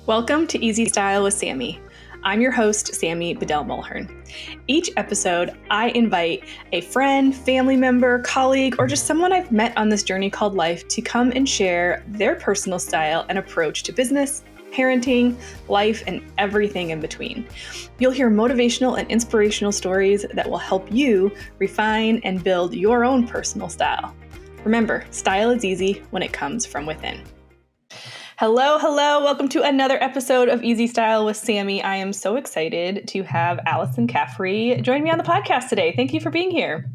Welcome to Easy Style with Sammy. I'm your host, Sammy Bedell-Mulhern. Each episode, I invite a friend, family member, colleague, or just someone I've met on this journey called life to come and share their personal style and approach to business, parenting, life, and everything in between. You'll hear motivational and inspirational stories that will help you refine and build your own personal style. Remember, style is easy when it comes from within. Hello. Welcome to another episode of Easy Style with Sammy. I am so excited to have Alyson Caffrey join me on the podcast today. Thank you for being here.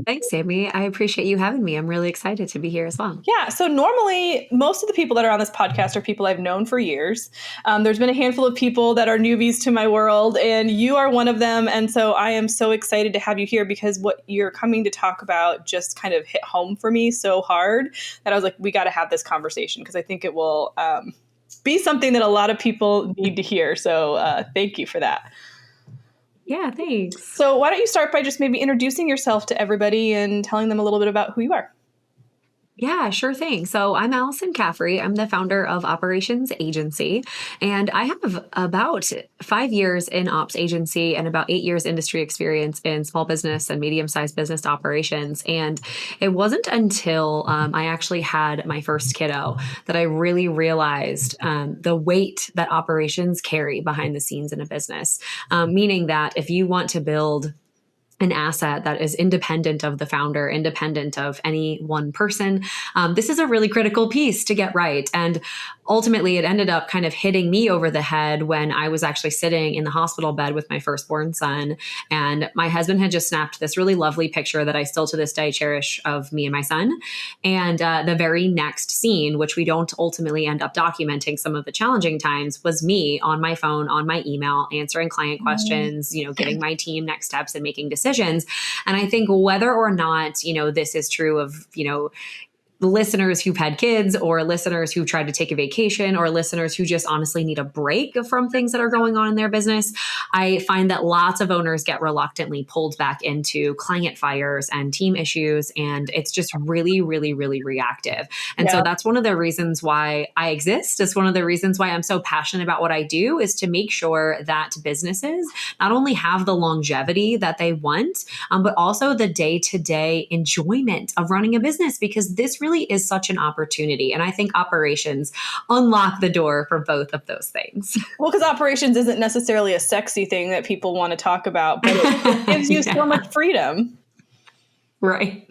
Thanks, Sammy. I appreciate you having me. I'm really excited to be here as well. Yeah. So normally, most of the people that are on this podcast are people I've known for years. There's been a handful of people that are newbies to my world, and you are one of them. And so I am so excited to have you here because what you're coming to talk about just kind of hit home for me so hard that I was like, we got to have this conversation because I think it will be something that a lot of people need to hear. So thank you for that. Yeah, thanks. So why don't you start by just maybe introducing yourself to everybody and telling them a little bit about who you are? Yeah, sure thing. So I'm Alyson Caffrey. I'm the founder of Operations Agency, and I have about 5 years in ops agency and about 8 years industry experience in small business and medium-sized business operations. And it wasn't until I actually had my first kiddo that I really realized the weight that operations carry behind the scenes in a business, meaning that if you want to build an asset that is independent of the founder, independent of any one person. This is a really critical piece to get right. And ultimately, it ended up kind of hitting me over the head when I was actually sitting in the hospital bed with my firstborn son. And my husband had just snapped this really lovely picture that I still to this day cherish of me and my son. And the very next scene, which we don't ultimately end up documenting some of the challenging times, was me on my phone, on my email, answering client questions, giving my team next steps and making decisions. And I think whether or not, this is true of, listeners who've had kids or listeners who tried to take a vacation or listeners who just honestly need a break from things that are going on in their business, I find that lots of owners get reluctantly pulled back into client fires and team issues. And it's just really, really, really reactive. And so that's one of the reasons why I exist. It's one of the reasons why I'm so passionate about what I do is to make sure that businesses not only have the longevity that they want, but also the day-to-day enjoyment of running a business, because this really is such an opportunity. And I think operations unlock the door for both of those things. Well, because operations isn't necessarily a sexy thing that people want to talk about, but it gives you so much freedom. Right.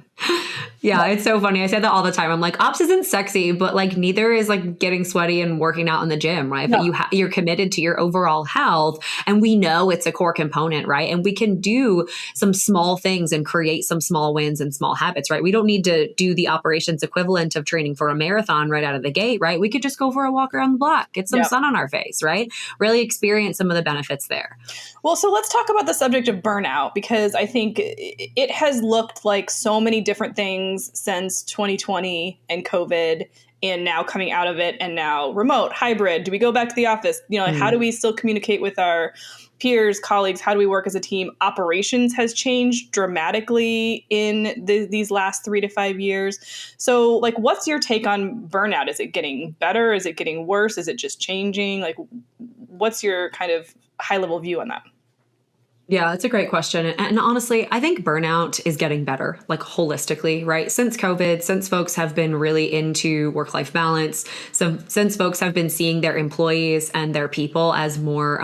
Yeah, it's so funny. I say that all the time. I'm like, ops isn't sexy, but like neither is like getting sweaty and working out in the gym, right? No. But you're committed to your overall health, and we know it's a core component, right? And we can do some small things and create some small wins and small habits, right? We don't need to do the operations equivalent of training for a marathon right out of the gate, right? We could just go for a walk around the block, get some sun on our face, right? Really experience some of the benefits there. Well, so let's talk about the subject of burnout, because I think it has looked like so many different things since 2020 and COVID, and now coming out of it, and now remote, hybrid. Do we go back to the office? How do we still communicate with our peers, colleagues? How do we work as a team? Operations has changed dramatically in these last 3 to 5 years. So like, what's your take on burnout? Is it getting better? Is it getting worse? Is it just changing? Like, what's your kind of high level view on that? Yeah, that's a great question. And honestly, I think burnout is getting better, like holistically, right? Since COVID, since folks have been really into work-life balance, so since folks have been seeing their employees and their people as more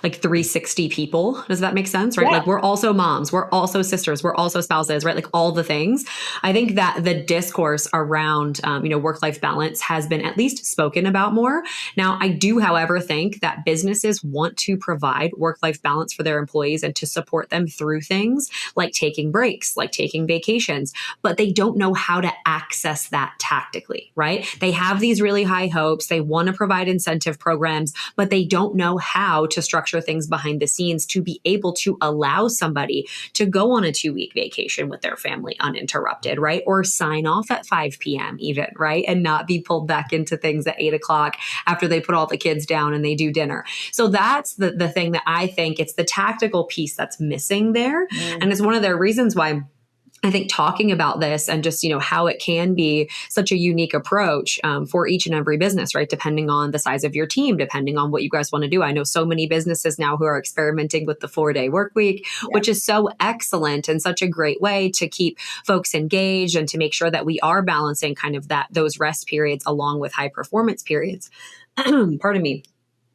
like 360 people. Does that make sense, right? Yeah. Like we're also moms, we're also sisters, we're also spouses, right? Like all the things. I think that the discourse around, work-life balance has been at least spoken about more. Now, I do, however, think that businesses want to provide work-life balance for their employees and to support them through things like taking breaks, like taking vacations, but they don't know how to access that tactically, right? They have these really high hopes. They want to provide incentive programs, but they don't know how to structure things behind the scenes to be able to allow somebody to go on a 2-week vacation with their family uninterrupted, right? Or sign off at 5 p.m. even, right? And not be pulled back into things at 8 o'clock after they put all the kids down and they do dinner. So that's the thing that I think it's the tactical piece that's missing there. And it's one of the reasons why I think talking about this and just, how it can be such a unique approach for each and every business, right? Depending on the size of your team, depending on what you guys want to do. I know so many businesses now who are experimenting with the 4-day work week, which is so excellent and such a great way to keep folks engaged and to make sure that we are balancing kind of those rest periods along with high performance periods. Pardon me.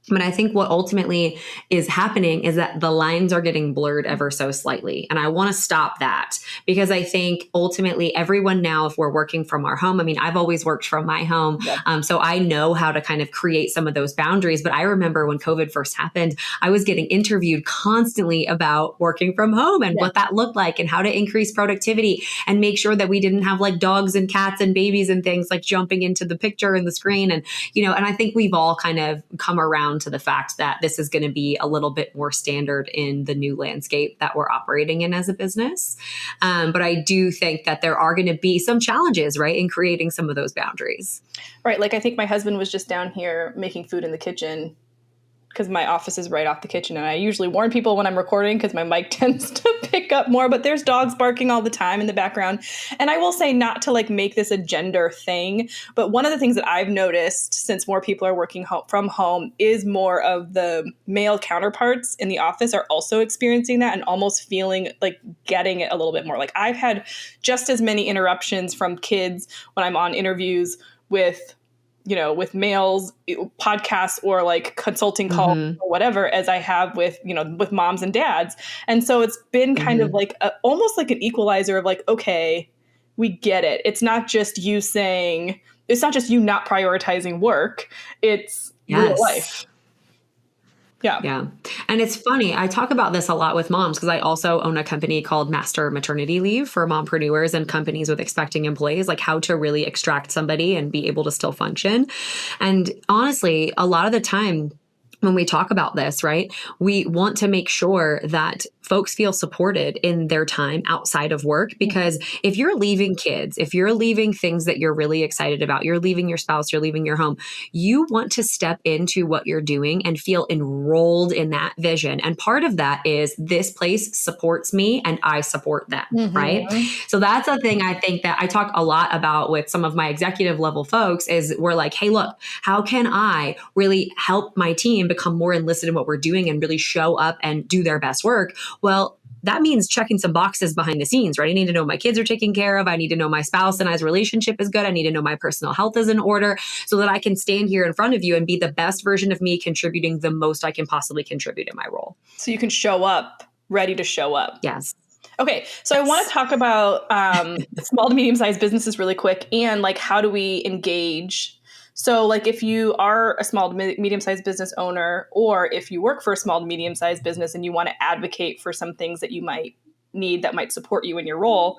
But I think what ultimately is happening is that the lines are getting blurred ever so slightly. And I want to stop that because I think ultimately everyone now, if we're working from our home, I mean, I've always worked from my home. So I know how to kind of create some of those boundaries. But I remember when COVID first happened, I was getting interviewed constantly about working from home and what that looked like and how to increase productivity and make sure that we didn't have like dogs and cats and babies and things like jumping into the picture and the screen. And, and I think we've all kind of come around to the fact that this is going to be a little bit more standard in the new landscape that we're operating in as a business. But I do think that there are going to be some challenges, right, in creating some of those boundaries. Right. Like I think my husband was just down here making food in the kitchen because my office is right off the kitchen. And I usually warn people when I'm recording because my mic tends to pick up more, but there's dogs barking all the time in the background. And I will say, not to like make this a gender thing, but one of the things that I've noticed since more people are working from home is more of the male counterparts in the office are also experiencing that and almost feeling like getting it a little bit more. Like I've had just as many interruptions from kids when I'm on interviews with males, podcasts or like consulting calls or whatever, as I have with moms and dads. And so it's been kind of like almost like an equalizer of like, okay, we get it. It's not just you not prioritizing work. It's real life. Yeah. And it's funny. I talk about this a lot with moms because I also own a company called Master Maternity Leave for mompreneurs and companies with expecting employees, like how to really extract somebody and be able to still function. And honestly, a lot of the time, when we talk about this, right, we want to make sure that folks feel supported in their time outside of work. Because if you're leaving kids, if you're leaving things that you're really excited about, you're leaving your spouse, you're leaving your home, you want to step into what you're doing and feel enrolled in that vision. And part of that is this place supports me and I support them, right? So that's a thing I think that I talk a lot about with some of my executive level folks is we're like, hey, look, how can I really help my team become more enlisted in what we're doing and really show up and do their best work? Well, that means checking some boxes behind the scenes, right? I need to know my kids are taken care of. I need to know my spouse and I's relationship is good. I need to know my personal health is in order so that I can stand here in front of you and be the best version of me, contributing the most I can possibly contribute in my role. So you can show up, ready to show up. Yes. Okay, so I want to talk about small to medium-sized businesses really quick and like how do we engage. So like if you are a small to medium-sized business owner or if you work for a small to medium-sized business and you want to advocate for some things that you might need that might support you in your role,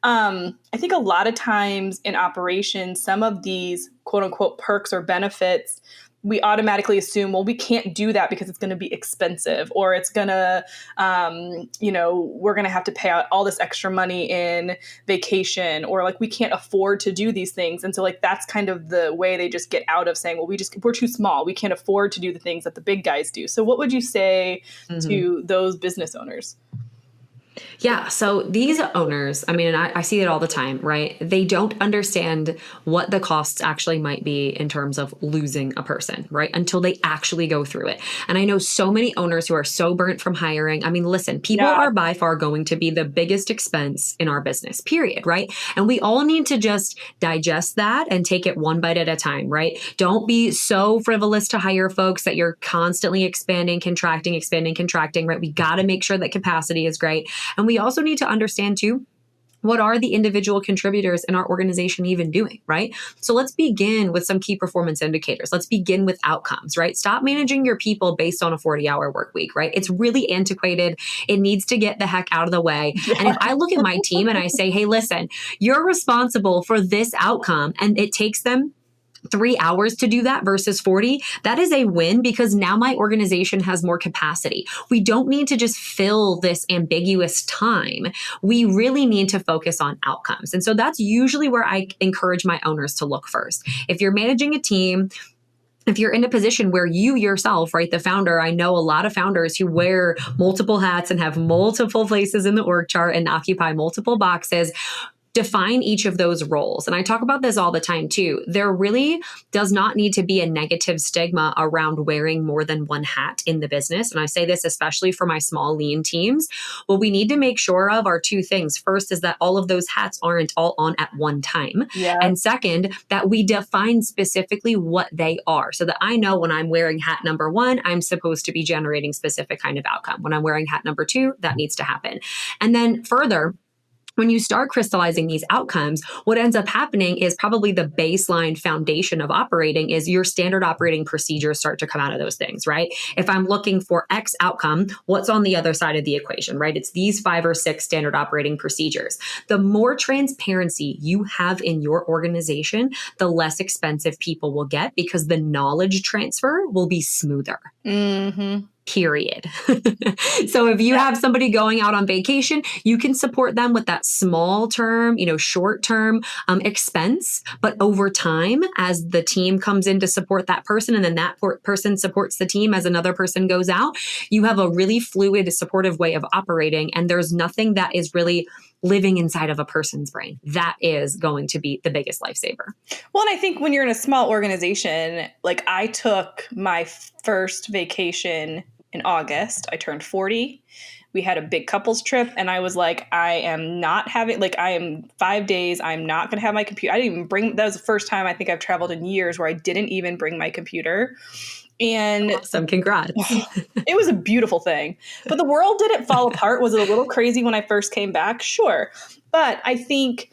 I think a lot of times in operations, some of these quote unquote perks or benefits, we automatically assume, well, we can't do that because it's going to be expensive or it's going to, we're going to have to pay out all this extra money in vacation or like we can't afford to do these things. And so like that's kind of the way they just get out of saying, well, we're too small. We can't afford to do the things that the big guys do. So what would you say to those business owners? Yeah. So these owners, I mean, and I see it all the time, right? They don't understand what the costs actually might be in terms of losing a person, right? Until they actually go through it. And I know so many owners who are so burnt from hiring. I mean, listen, people are by far going to be the biggest expense in our business, period, right? And we all need to just digest that and take it one bite at a time, right? Don't be so frivolous to hire folks that you're constantly expanding, contracting, right? We got to make sure that capacity is great. And we also need to understand too, what are the individual contributors in our organization even doing, right? So let's begin with some key performance indicators. Let's begin with outcomes, right? Stop managing your people based on a 40-hour work week, right? It's really antiquated. It needs to get the heck out of the way. Yeah. And if I look at my team and I say, hey, listen, you're responsible for this outcome, and it takes them 3 hours to do that versus 40, that is a win because now my organization has more capacity. We don't need to just fill this ambiguous time. We really need to focus on outcomes. And so that's usually where I encourage my owners to look first. If you're managing a team, if you're in a position where you yourself, right, the founder, I know a lot of founders who wear multiple hats and have multiple places in the org chart and occupy multiple boxes. Define each of those roles. And I talk about this all the time too. There really does not need to be a negative stigma around wearing more than one hat in the business. And I say this especially for my small, lean teams. What we need to make sure of are two things. First is that all of those hats aren't all on at one time. Yeah. And second, that we define specifically what they are so that I know when I'm wearing hat number one, I'm supposed to be generating specific kind of outcome. When I'm wearing hat number two, that needs to happen. And then further, when you start crystallizing these outcomes, what ends up happening is probably the baseline foundation of operating is your standard operating procedures start to come out of those things, right? If I'm looking for X outcome, what's on the other side of the equation, right? It's these 5 or 6 standard operating procedures. The more transparency you have in your organization, the less expensive people will get because the knowledge transfer will be smoother. Mm-hmm. Period. So if you have somebody going out on vacation, you can support them with that small term, short term expense. But over time, as the team comes in to support that person, and then that person supports the team as another person goes out, you have a really fluid, supportive way of operating. And there's nothing that is really living inside of a person's brain. That is going to be the biggest lifesaver. Well, and I think when you're in a small organization, like I took my first vacation in August. I turned 40. We had a big couples trip and I was like, I am 5 days. I'm not going to have my computer. I didn't even bring, that was the first time I think I've traveled in years where I didn't even bring my computer. And awesome. Congrats. It was a beautiful thing, but the world didn't fall apart. Was it a little crazy when I first came back? Sure. But I think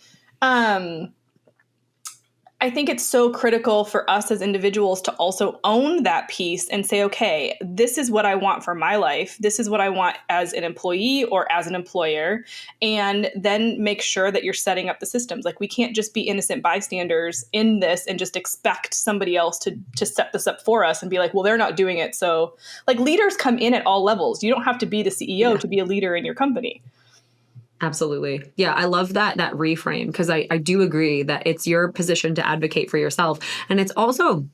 it's so critical for us as individuals to also own that piece and say, okay, this is what I want for my life. This is what I want as an employee or as an employer. And then make sure that you're setting up the systems. Like we can't just be innocent bystanders in this and just expect somebody else to set this up for us and be like, well, they're not doing it. So like leaders come in at all levels. You don't have to be the CEO to be a leader in your company. Absolutely. Yeah, I love that reframe because I do agree that it's your position to advocate for yourself. And it's also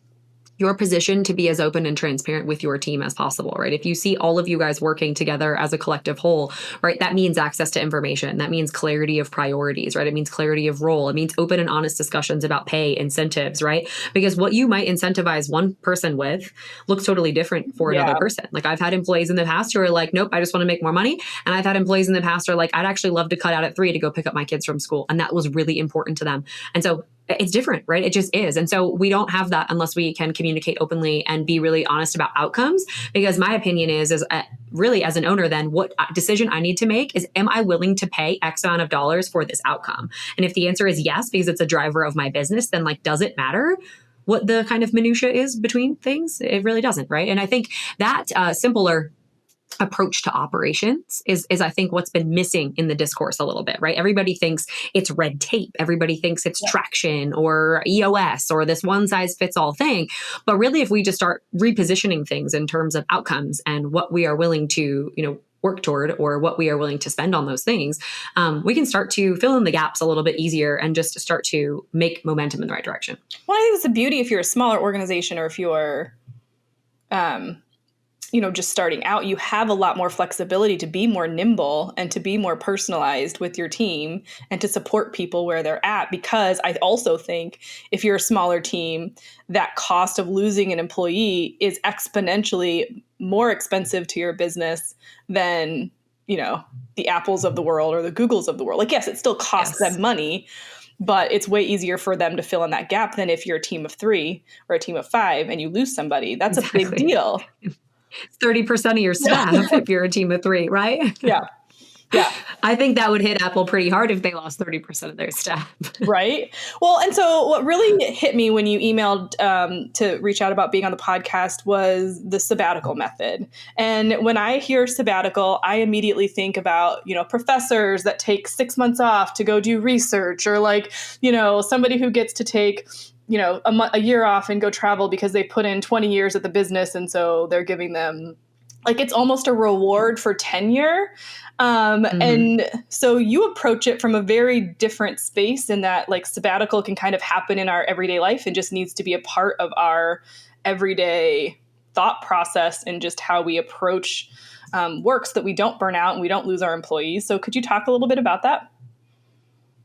your position to be as open and transparent with your team as possible, right? If you see all of you guys working together as a collective whole, right, that means access to information. That means clarity of priorities, right? It means clarity of role. It means open and honest discussions about pay, incentives, right? Because what you might incentivize one person with looks totally different for another person. Like I've had employees in the past who are like, nope, I just want to make more money. And I've had employees in the past who are like, I'd actually love to cut out at 3 to go pick up my kids from school. And that was really important to them. And so it's different, right? It just is. And so we don't have that unless we can communicate openly and be really honest about outcomes. Because my opinion is really as an owner, then what decision I need to make is, am I willing to pay X amount of dollars for this outcome? And if the answer is yes, because it's a driver of my business, then like, does it matter what the kind of minutia is between things? It really doesn't, right? And I think that simpler approach to operations is I think what's been missing in the discourse a little bit, right? Everybody thinks it's red tape. Everybody thinks it's traction or EOS or this one size fits all thing. But really, if we just start repositioning things in terms of outcomes and what we are willing to, work toward or what we are willing to spend on those things, we can start to fill in the gaps a little bit easier and just start to make momentum in the right direction. Well, I think it's the beauty if you're a smaller organization or if you're, just starting out, you have a lot more flexibility to be more nimble and to be more personalized with your team and to support people where they're at. Because I also think if you're a smaller team, that cost of losing an employee is exponentially more expensive to your business than, the Apples of the world or the Googles of the world. Like, yes, it still costs them money, but it's way easier for them to fill in that gap than if you're a team of 3 or a team of 5 and you lose somebody. That's a big deal. 30% of your staff if you're a team of 3, right? Yeah. Yeah. I think that would hit Apple pretty hard if they lost 30% of their staff. Right. Well, and so what really hit me when you emailed to reach out about being on the podcast was the sabbatical method. And when I hear sabbatical, I immediately think about, professors that take 6 months off to go do research or like, somebody who gets to take a year off and go travel because they put in 20 years at the business. And so they're giving them like, it's almost a reward for tenure. And so you approach it from a very different space in that like sabbatical can kind of happen in our everyday life and just needs to be a part of our everyday thought process and just how we approach work so that we don't burn out and we don't lose our employees. So could you talk a little bit about that?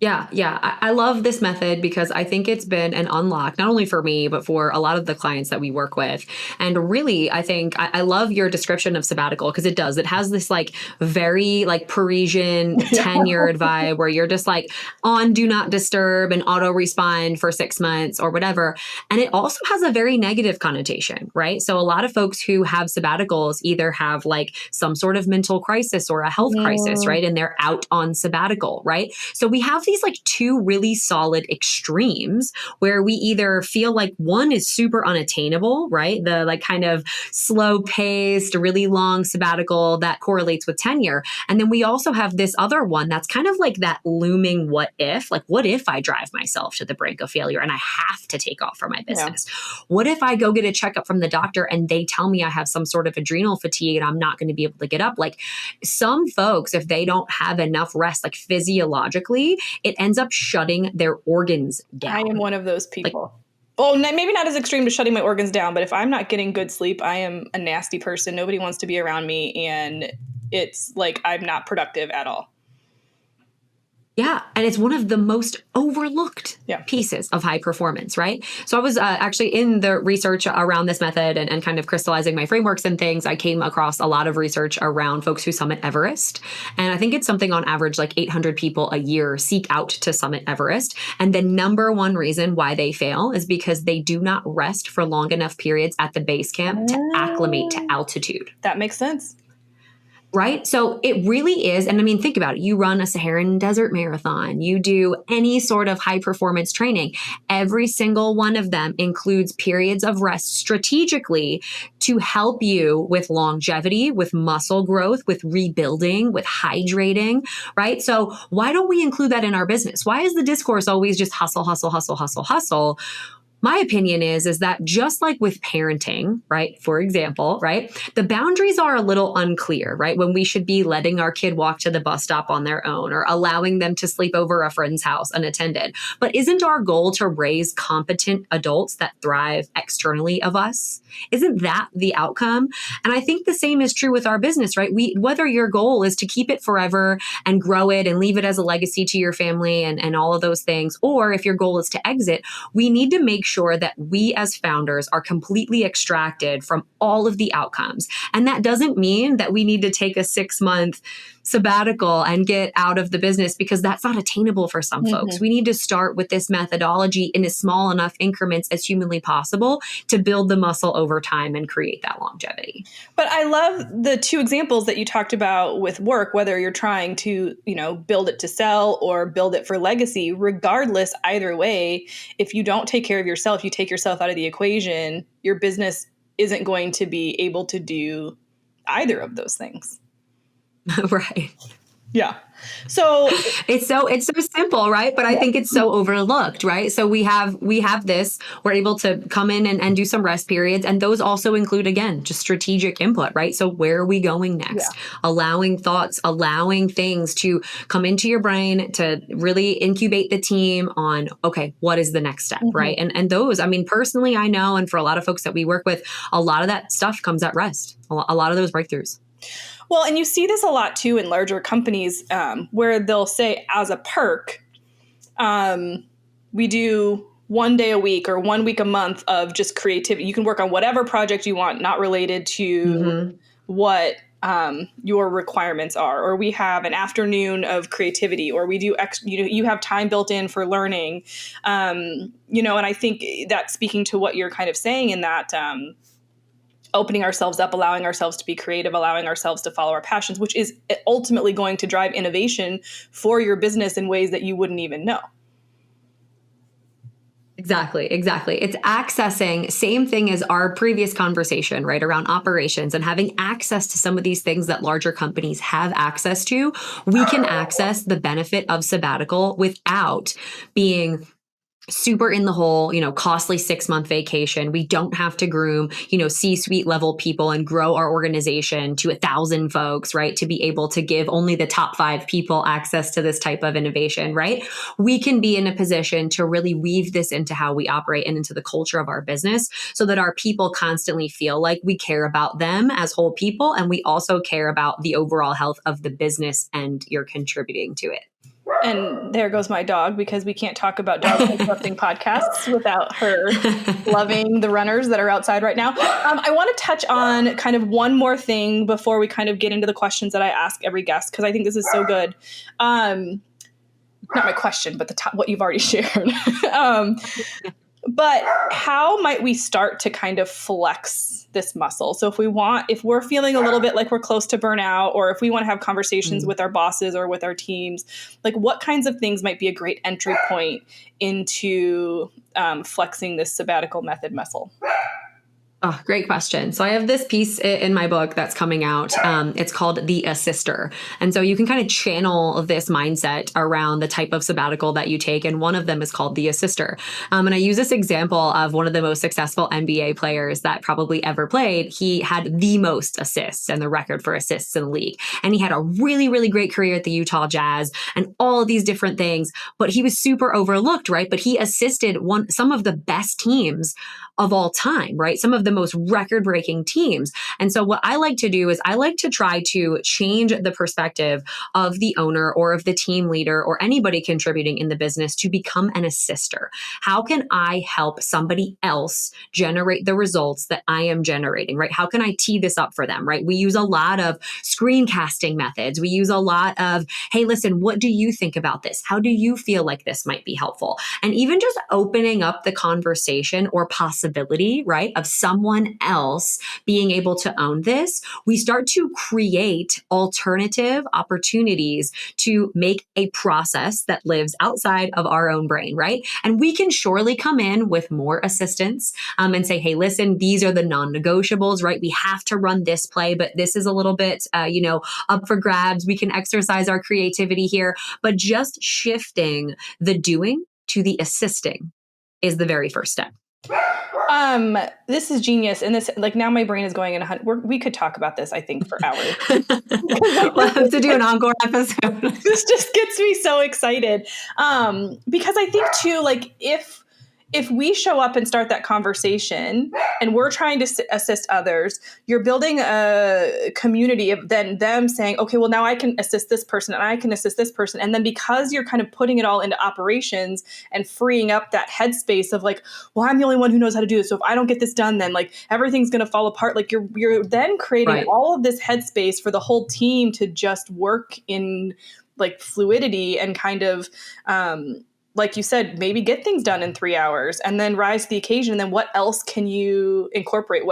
Yeah. I love this method because I think it's been an unlock, not only for me, but for a lot of the clients that we work with. And really, I think I love your description of sabbatical because it has this like very like Parisian tenured vibe where you're just like on do not disturb and auto respond for 6 months or whatever. And it also has a very negative connotation, right? So a lot of folks who have sabbaticals either have like some sort of mental crisis or a health crisis, right? And they're out on sabbatical, right? So we have these like two really solid extremes where we either feel like one is super unattainable, right? The like kind of slow paced, really long sabbatical that correlates with tenure. And then we also have this other one that's kind of like that looming what if, like what if I drive myself to the brink of failure and I have to take off from my business? Yeah. What if I go get a checkup from the doctor and they tell me I have some sort of adrenal fatigue and I'm not going to be able to get up? Like some folks, if they don't have enough rest, like physiologically, it ends up shutting their organs down. I am one of those people. Well, maybe not as extreme to shutting my organs down, but if I'm not getting good sleep, I am a nasty person. Nobody wants to be around me, and it's like I'm not productive at all. Yeah. And it's one of the most overlooked pieces of high performance, right? So I was actually in the research around this method and kind of crystallizing my frameworks and things. I came across a lot of research around folks who summit Everest. And I think it's something on average, like 800 people a year seek out to summit Everest. And the number one reason why they fail is because they do not rest for long enough periods at the base camp to acclimate to altitude. That makes sense. Right? So it really is. And I mean, think about it. You run a Saharan desert marathon, you do any sort of high performance training. Every single one of them includes periods of rest strategically to help you with longevity, with muscle growth, with rebuilding, with hydrating, right? So why don't we include that in our business? Why is the discourse always just hustle, hustle, hustle, hustle, hustle? My opinion is that just like with parenting, right, for example, right, the boundaries are a little unclear, right, when we should be letting our kid walk to the bus stop on their own or allowing them to sleep over a friend's house unattended. But isn't our goal to raise competent adults that thrive externally of us? Isn't that the outcome? And I think the same is true with our business, right? Whether your goal is to keep it forever and grow it and leave it as a legacy to your family and all of those things, or if your goal is to exit, we need to make sure that we as founders are completely extracted from all of the outcomes. And that doesn't mean that we need to take a 6-month sabbatical and get out of the business because that's not attainable for some folks. We need to start with this methodology in as small enough increments as humanly possible to build the muscle over time and create that longevity. But I love the two examples that you talked about with work, whether you're trying to, build it to sell or build it for legacy. Regardless, either way, if you don't take care of yourself, you take yourself out of the equation, your business isn't going to be able to do either of those things. Right. Yeah. So it's so simple, right? But I think it's so overlooked, right? So we have this, we're able to come in and do some rest periods. And those also include, again, just strategic input, right? So where are we going next? Yeah. Allowing thoughts, allowing things to come into your brain to really incubate the team on, okay, what is the next step, right? And those, I mean, personally, I know, and for a lot of folks that we work with, a lot of that stuff comes at rest, a lot of those breakthroughs. Well, and you see this a lot, too, in larger companies where they'll say as a perk, we do 1 day a week or 1 week a month of just creativity. You can work on whatever project you want, not related to what your requirements are. Or we have an afternoon of creativity, or we do, you have time built in for learning. And I think that's speaking to what you're kind of saying in that opening ourselves up, allowing ourselves to be creative, allowing ourselves to follow our passions, which is ultimately going to drive innovation for your business in ways that you wouldn't even know. Exactly. It's accessing, same thing as our previous conversation, right, around operations and having access to some of these things that larger companies have access to. We can access the benefit of sabbatical without being super in the hole, costly 6-month vacation. We don't have to groom, C-suite level people and grow our organization to 1,000 folks, right? To be able to give only the top 5 people access to this type of innovation, right? We can be in a position to really weave this into how we operate and into the culture of our business so that our people constantly feel like we care about them as whole people. And we also care about the overall health of the business and you're contributing to it. And there goes my dog, because we can't talk about dog interrupting podcasts without her loving the runners that are outside right now. I want to touch on kind of one more thing before we kind of get into the questions that I ask every guest, because I think this is so good. Not my question, but what you've already shared. But how might we start to kind of flex this muscle? So if we're feeling a little bit like we're close to burnout, or if we want to have conversations with our bosses or with our teams, like what kinds of things might be a great entry point into flexing this sabbatical method muscle? Oh, great question. So I have this piece in my book that's coming out. It's called The Assister. And so you can kind of channel this mindset around the type of sabbatical that you take. And one of them is called The Assister. And I use this example of one of the most successful NBA players that probably ever played. He had the most assists and the record for assists in the league. And he had a really, really great career at the Utah Jazz and all of these different things. But he was super overlooked, right? But he assisted some of the best teams of all time, right? Some of the most record-breaking teams. And so what I like to do is I like to try to change the perspective of the owner or of the team leader or anybody contributing in the business to become an assister. How can I help somebody else generate the results that I am generating, right? How can I tee this up for them, right? We use a lot of screencasting methods. We use a lot of, hey, listen, what do you think about this? How do you feel like this might be helpful? And even just opening up the conversation or possibility, right, of someone else being able to own this, we start to create alternative opportunities to make a process that lives outside of our own brain, right? And we can surely come in with more assistance and say, hey, listen, these are the non-negotiables, right? We have to run this play, but this is a little bit, up for grabs. We can exercise our creativity here, but just shifting the doing to the assisting is the very first step. This is genius. And this, like, now my brain is going in we could talk about this, I think, for hours. We'll have to do an encore episode. This just gets me so excited. Because I think too, like, if we show up and start that conversation and we're trying to assist others, you're building a community of then them saying, okay, well, now I can assist this person and I can assist this person. And then because you're kind of putting it all into operations and freeing up that headspace of like, well, I'm the only one who knows how to do this. So if I don't get this done, then like everything's going to fall apart. Like you're then creating all of this headspace for the whole team to just work in like fluidity and kind of, like you said, maybe get things done in 3 hours and then rise to the occasion. And then what else can you incorporate?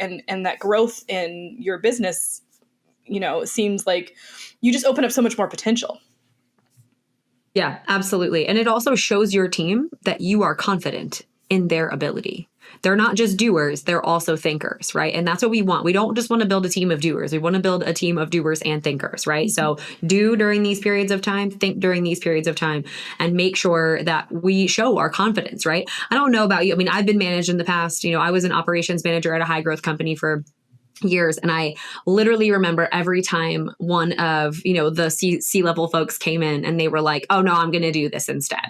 And that growth in your business, seems like you just open up so much more potential. Yeah, absolutely. And it also shows your team that you are confident in their ability. They're not just doers, they're also thinkers, right? And that's what we want. We don't just want to build a team of doers. We want to build a team of doers and thinkers, right? So do during these periods of time, think during these periods of time, and make sure that we show our confidence, right? I don't know about you. I mean, I've been managed in the past. I was an operations manager at a high growth company for years. And I literally remember every time one of, the C-level folks came in and they were like, oh no, I'm going to do this instead,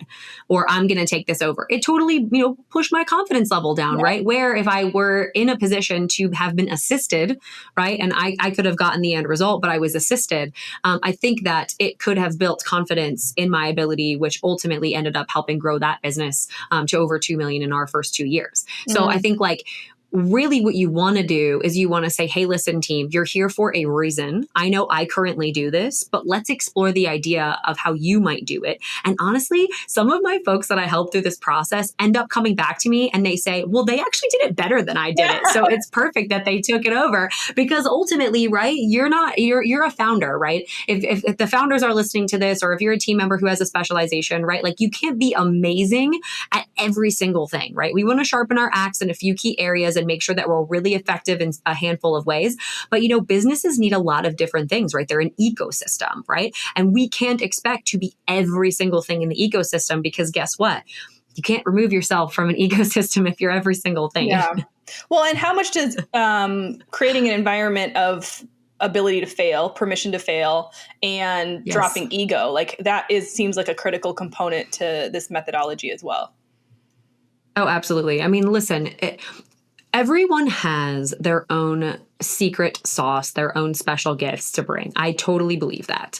or I'm going to take this over. It totally, pushed my confidence level down, right? Where if I were in a position to have been assisted, right? And I could have gotten the end result, but I was assisted. I think that it could have built confidence in my ability, which ultimately ended up helping grow that business to over 2 million in our first 2 years. So I think really what you want to do is you want to say, hey, listen, team, you're here for a reason. I know I currently do this, but let's explore the idea of how you might do it. And honestly, some of my folks that I help through this process end up coming back to me and they say, well, they actually did it better than I did it. So it's perfect that they took it over because ultimately, right, you're a founder, right? If the founders are listening to this, or if you're a team member who has a specialization, right, like you can't be amazing at every single thing, right? We want to sharpen our axe in a few key areas and and make sure that we're really effective in a handful of ways. But, businesses need a lot of different things, right? They're an ecosystem, right? And we can't expect to be every single thing in the ecosystem, because guess what? You can't remove yourself from an ecosystem if you're every single thing. Yeah. Well, and how much does creating an environment of ability to fail, permission to fail, and dropping ego, like that seems like a critical component to this methodology as well. Oh, absolutely. I mean, listen, everyone has their own secret sauce, their own special gifts to bring. I totally believe that.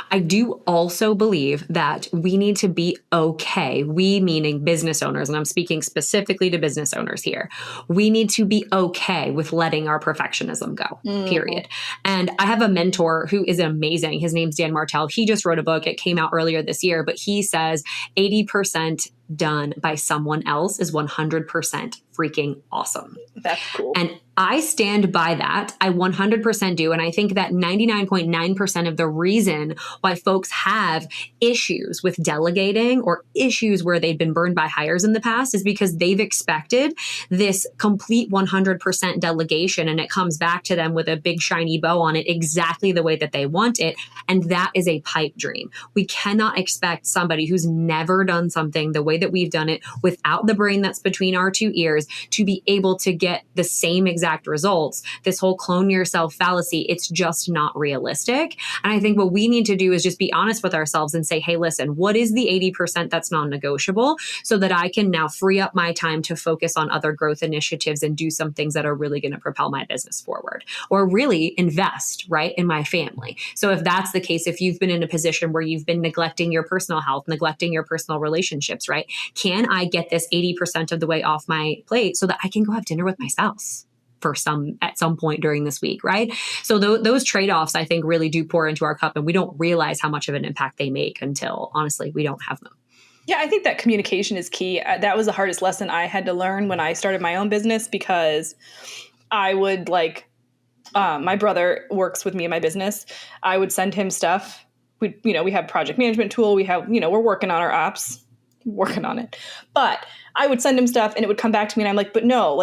I do also believe that we need to be okay. We meaning business owners, and I'm speaking specifically to business owners here. We need to be okay with letting our perfectionism go, period. And I have a mentor who is amazing. His name's Dan Martell. He just wrote a book. It came out earlier this year, but he says 80% done by someone else is 100% freaking awesome. That's cool. And I stand by that. I 100% do. And I think that 99.9% of the reason why folks have issues with delegating or issues where they've been burned by hires in the past is because they've expected this complete 100% delegation, and it comes back to them with a big shiny bow on it exactly the way that they want it. And that is a pipe dream. We cannot expect somebody who's never done something the way that we've done it without the brain that's between our two ears to be able to get the same exact results. This whole clone yourself fallacy, it's just not realistic. And I think what we need to do is just be honest with ourselves and say, hey, listen, what is the 80% that's non-negotiable, so that I can now free up my time to focus on other growth initiatives and do some things that are really going to propel my business forward, or really invest, right, in my family. So if that's the case, if you've been in a position where you've been neglecting your personal health, neglecting your personal relationships, right, can I get this 80% of the way off my plate so that I can go have dinner with my spouse at some point during this week, right? So those trade-offs, I think, really do pour into our cup, and we don't realize how much of an impact they make until, honestly, we don't have them. Yeah, I think that communication is key. That was the hardest lesson I had to learn when I started my own business, because I would my brother works with me in my business. I would send him stuff. We have project management tool. We have, we're working on our ops, working on it. But I would send him stuff and it would come back to me and I'm like, but no,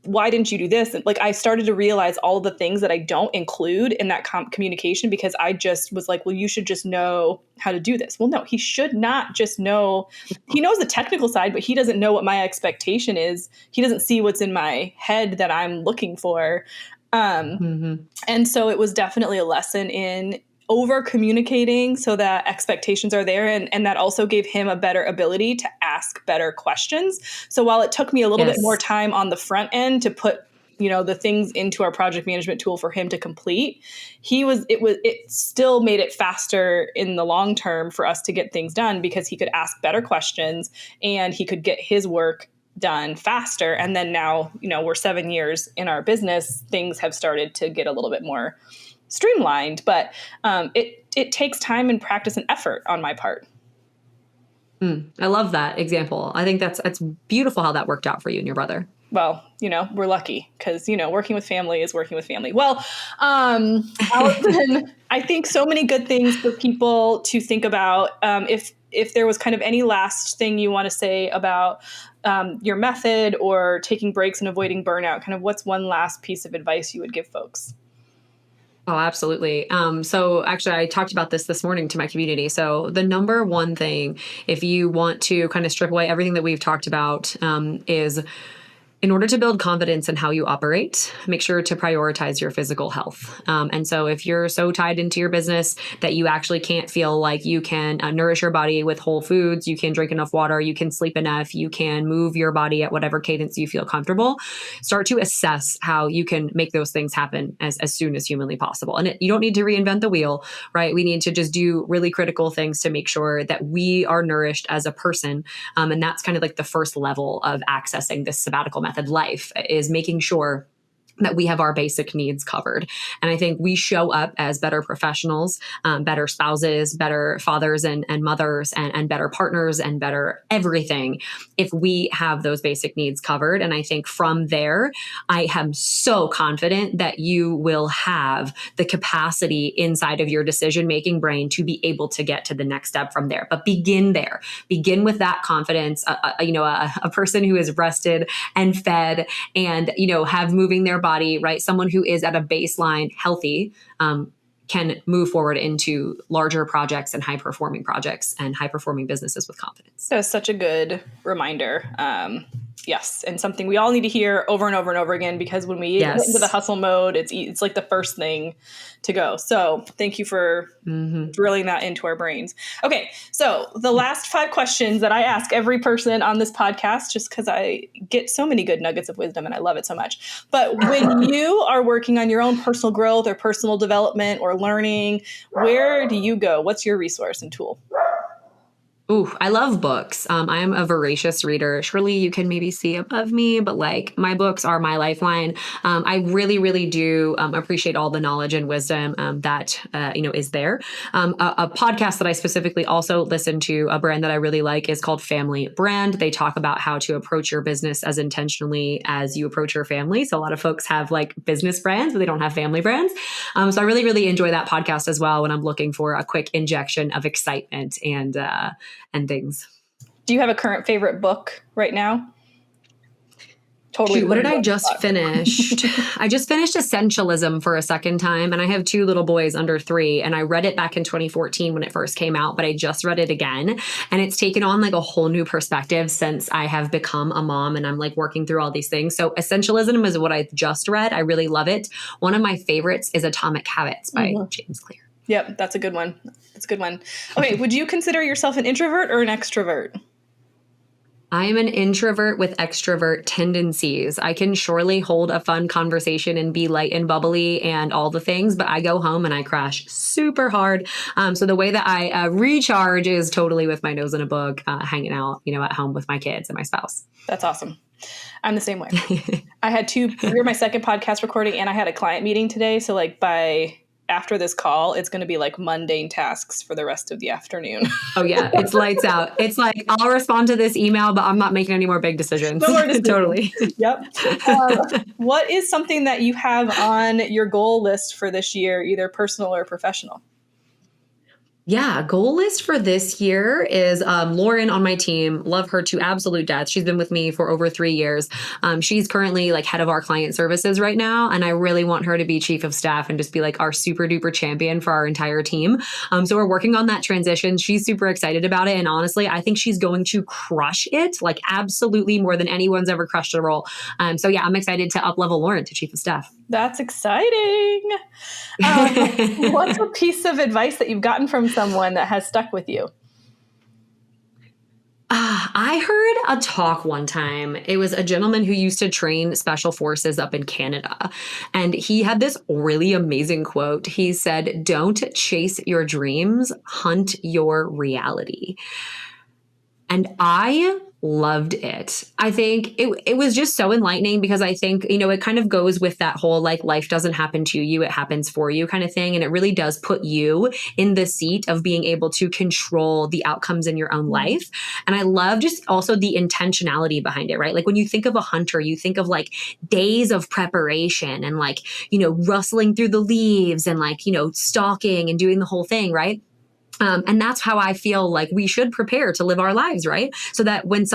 why didn't you do this? And I started to realize all of the things that I don't include in that communication, because I just was like, well, you should just know how to do this. Well, no, he should not just know. He knows the technical side, but he doesn't know what my expectation is. He doesn't see what's in my head that I'm looking for. And so it was definitely a lesson in over communicating so that expectations are there. And that also gave him a better ability to ask better questions. So while it took me a little bit more time on the front end to put, the things into our project management tool for him to complete, it still made it faster in the long term for us to get things done, because he could ask better questions and he could get his work done faster. And then now, we're 7 years in our business, things have started to get a little bit more streamlined, but it takes time and practice and effort on my part. I love that example. I think that's beautiful how that worked out for you and your brother. Well, we're lucky because, working with family is working with family. Well, Alyson, I think so many good things for people to think about. If there was kind of any last thing you want to say about your method or taking breaks and avoiding burnout, kind of what's one last piece of advice you would give folks? Oh, absolutely. So actually, I talked about this morning to my community. So the number one thing, if you want to kind of strip away everything that we've talked about, is in order to build confidence in how you operate, make sure to prioritize your physical health. And so if you're so tied into your business that you actually can't feel like you can nourish your body with whole foods, you can drink enough water, you can sleep enough, you can move your body at whatever cadence you feel comfortable, start to assess how you can make those things happen as soon as humanly possible. And you don't need to reinvent the wheel, right? We need to just do really critical things to make sure that we are nourished as a person. And that's kind of like the first level of accessing this sabbatical method life, is making sure that we have our basic needs covered. And I think we show up as better professionals, better spouses, better fathers and mothers, and better partners and better everything if we have those basic needs covered. And I think from there, I am so confident that you will have the capacity inside of your decision-making brain to be able to get to the next step from there. But begin there. Begin with that confidence. A person who is rested and fed and, have moving their body, right? Someone who is at a baseline healthy, can move forward into larger projects and high-performing projects and high-performing businesses with confidence. That's such a good reminder. Yes. And something we all need to hear over and over and over again, because when we get into the hustle mode, it's like the first thing to go. So thank you for drilling that into our brains. Okay. So the last 5 questions that I ask every person on this podcast, just because I get so many good nuggets of wisdom and I love it so much. But when you are working on your own personal growth or personal development or learning, where do you go? What's your resource and tool? Ooh, I love books. I am a voracious reader. Surely you can maybe see above me, but like my books are my lifeline. I really, really do appreciate all the knowledge and wisdom that is there. A podcast that I specifically also listen to, a brand that I really like, is called Family Brand. They talk about how to approach your business as intentionally as you approach your family. So a lot of folks have like business brands, but they don't have family brands. So I really, really enjoy that podcast as well when I'm looking for a quick injection of excitement and things. Do you have a current favorite book right now? Totally. What did I just finish? I just finished Essentialism for a second time, and I have 2 little boys under 3, and I read it back in 2014 when it first came out, but I just read it again, and it's taken on like a whole new perspective since I have become a mom and I'm like working through all these things. So Essentialism is what I just read. I really love it. One of my favorites is Atomic Habits by James Clear. Yep, that's a good one. That's a good one. Okay, would you consider yourself an introvert or an extrovert? I am an introvert with extrovert tendencies. I can surely hold a fun conversation and be light and bubbly and all the things, but I go home and I crash super hard. So the way that I recharge is totally with my nose in a book, hanging out, at home with my kids and my spouse. That's awesome. I'm the same way. I had you're my second podcast recording, and I had a client meeting today. So like after this call, it's going to be like mundane tasks for the rest of the afternoon. Oh yeah. It's lights out. It's like, I'll respond to this email, but I'm not making any more big decisions. No more decisions. Totally. Yep. What is something that you have on your goal list for this year, either personal or professional? Yeah, goal list for this year is Lauren on my team. Love her to absolute death. She's been with me for over 3 years. She's currently like head of our client services right now. And I really want her to be chief of staff and just be like our super duper champion for our entire team. So we're working on that transition. She's super excited about it. And honestly, I think she's going to crush it, like absolutely more than anyone's ever crushed a role. So yeah, I'm excited to up-level Lauren to chief of staff. That's exciting. What's a piece of advice that you've gotten from someone that has stuck with you? I heard a talk one time. It was a gentleman who used to train special forces up in Canada. And he had this really amazing quote. He said, "Don't chase your dreams, hunt your reality." And I loved it. I think it was just so enlightening because I think, it kind of goes with that whole like life doesn't happen to you, it happens for you kind of thing. And it really does put you in the seat of being able to control the outcomes in your own life. And I love just also the intentionality behind it, right? Like when you think of a hunter, you think of like days of preparation and like, rustling through the leaves and like, stalking and doing the whole thing, right? And that's how I feel like we should prepare to live our lives, right? So that when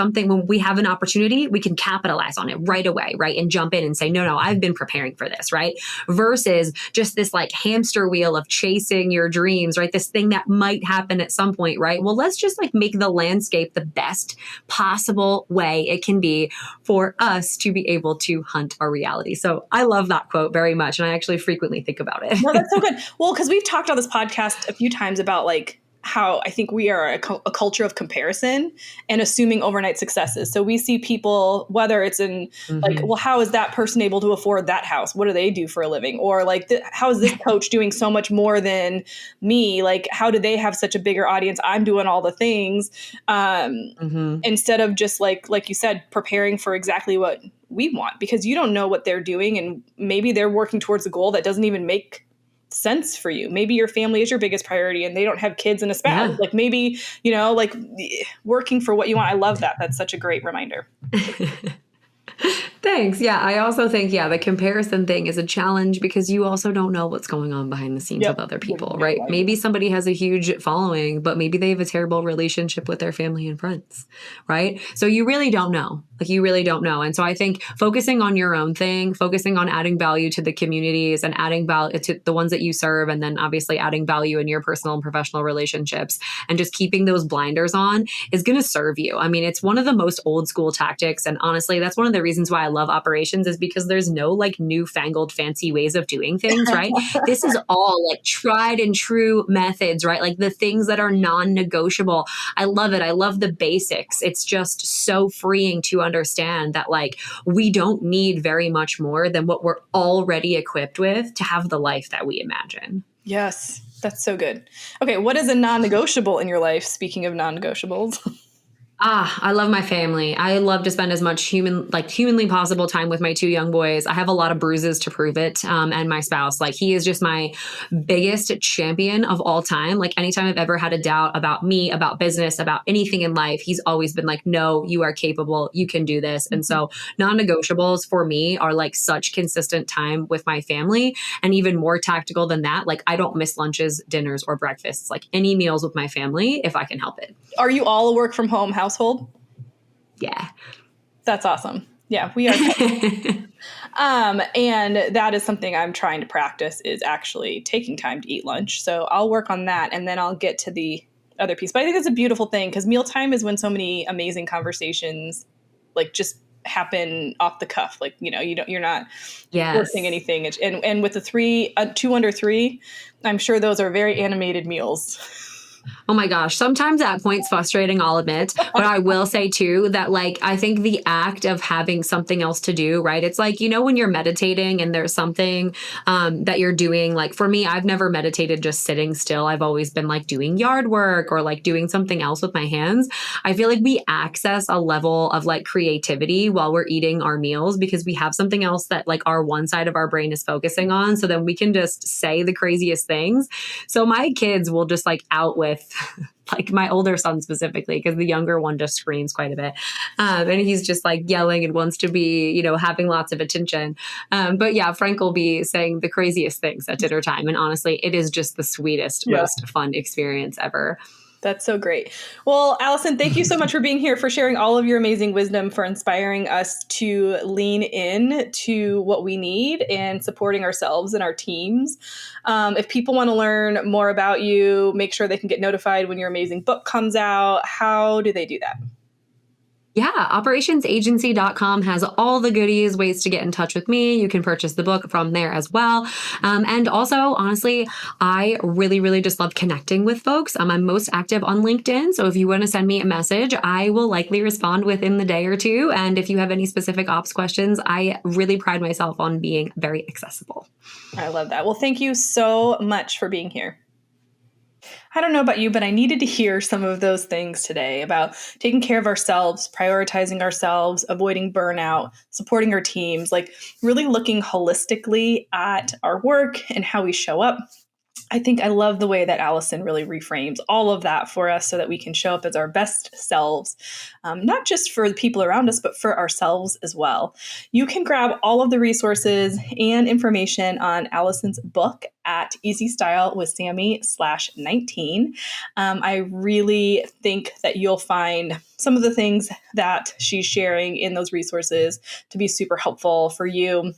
we have an opportunity, we can capitalize on it right away, right? And jump in and say, no, I've been preparing for this, right? Versus just this like hamster wheel of chasing your dreams, right? This thing that might happen at some point, right? Well, let's just like make the landscape the best possible way it can be for us to be able to hunt our reality. So I love that quote very much. And I actually frequently think about it. No, that's so good. Well, because we've talked on this podcast a few times about like, how I think we are a culture of comparison and assuming overnight successes. So we see people, whether it's in like, well, how is that person able to afford that house? What do they do for a living? Or like, how is this coach doing so much more than me? Like, how do they have such a bigger audience? I'm doing all the things. Instead of just like you said, preparing for exactly what we want, because you don't know what they're doing. And maybe they're working towards a goal that doesn't even make sense for you. Maybe your family is your biggest priority and they don't have kids and a spouse. Yeah. Like maybe, like working for what you want. I love that. That's such a great reminder. Thanks. Yeah. I also think, the comparison thing is a challenge because you also don't know what's going on behind the scenes with other people, right? Maybe somebody has a huge following, but maybe they have a terrible relationship with their family and friends, right? So you really don't know. You really don't know. And so I think focusing on your own thing, focusing on adding value to the communities and adding value to the ones that you serve, and then obviously adding value in your personal and professional relationships and just keeping those blinders on is going to serve you. I mean, it's one of the most old school tactics. And honestly, that's one of the reasons why I love operations, is because there's no newfangled fancy ways of doing things, right? This is all tried and true methods, right? The things that are non-negotiable. I love it. I love the basics. It's just so freeing to understand that we don't need very much more than what we're already equipped with to have the life that we imagine. Yes, that's so good. Okay, what is a non-negotiable in your life? Speaking of non-negotiables. I love my family. I love to spend as much humanly possible time with my two young boys. I have a lot of bruises to prove it. And my spouse, he is just my biggest champion of all time. Anytime I've ever had a doubt about me, about business, about anything in life, he's always been no, you are capable. You can do this. And so non-negotiables for me are such consistent time with my family, and even more tactical than that. I don't miss lunches, dinners, or breakfasts, any meals with my family if I can help it. Are you all a work from home household? Yeah. That's awesome. Yeah, we are. And that is something I'm trying to practice, is actually taking time to eat lunch. So I'll work on that, and then I'll get to the other piece. But I think it's a beautiful thing, because mealtime is when so many amazing conversations just happen off the cuff. You're not forcing anything. And with the 2 under 3, I'm sure those are very animated meals. Oh my gosh. Sometimes at points frustrating, I'll admit. But I will say too that I think the act of having something else to do, right? It's when you're meditating and there's something that you're doing. For me, I've never meditated just sitting still. I've always been doing yard work or doing something else with my hands. I feel we access a level of creativity while we're eating our meals, because we have something else that our one side of our brain is focusing on. So then we can just say the craziest things. So my kids will just out with my older son specifically, because the younger one just screams quite a bit. And he's just yelling and wants to be, having lots of attention. But yeah, Frank will be saying the craziest things at dinner time. And honestly, it is just the sweetest, most fun experience ever. That's so great. Well, Alyson, thank you so much for being here, for sharing all of your amazing wisdom, for inspiring us to lean in to what we need and supporting ourselves and our teams. If people want to learn more about you, make sure they can get notified when your amazing book comes out. How do they do that? Yeah, operationsagency.com has all the goodies, ways to get in touch with me. You can purchase the book from there as well. And also, honestly, I really, really just love connecting with folks. I'm most active on LinkedIn. So if you want to send me a message, I will likely respond within the day or two. And if you have any specific ops questions, I really pride myself on being very accessible. I love that. Well, thank you so much for being here. I don't know about you, but I needed to hear some of those things today about taking care of ourselves, prioritizing ourselves, avoiding burnout, supporting our teams, really looking holistically at our work and how we show up. I think I love the way that Alyson really reframes all of that for us so that we can show up as our best selves, not just for the people around us, but for ourselves as well. You can grab all of the resources and information on Alyson's book at easystylewithsammy/19. I really think that you'll find some of the things that she's sharing in those resources to be super helpful for you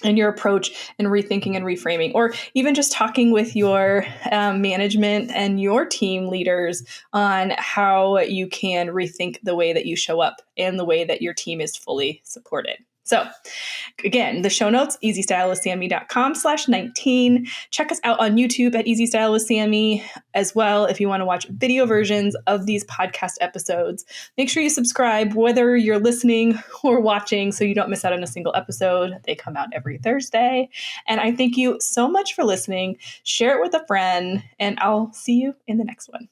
and your approach in rethinking and reframing, or even just talking with your management and your team leaders on how you can rethink the way that you show up and the way that your team is fully supported. So again, the show notes, easystylewithsammy.com/19. Check us out on YouTube at Easy Style with Sammy as well. If you want to watch video versions of these podcast episodes, make sure you subscribe, whether you're listening or watching, so you don't miss out on a single episode. They come out every Thursday. And I thank you so much for listening. Share it with a friend, and I'll see you in the next one.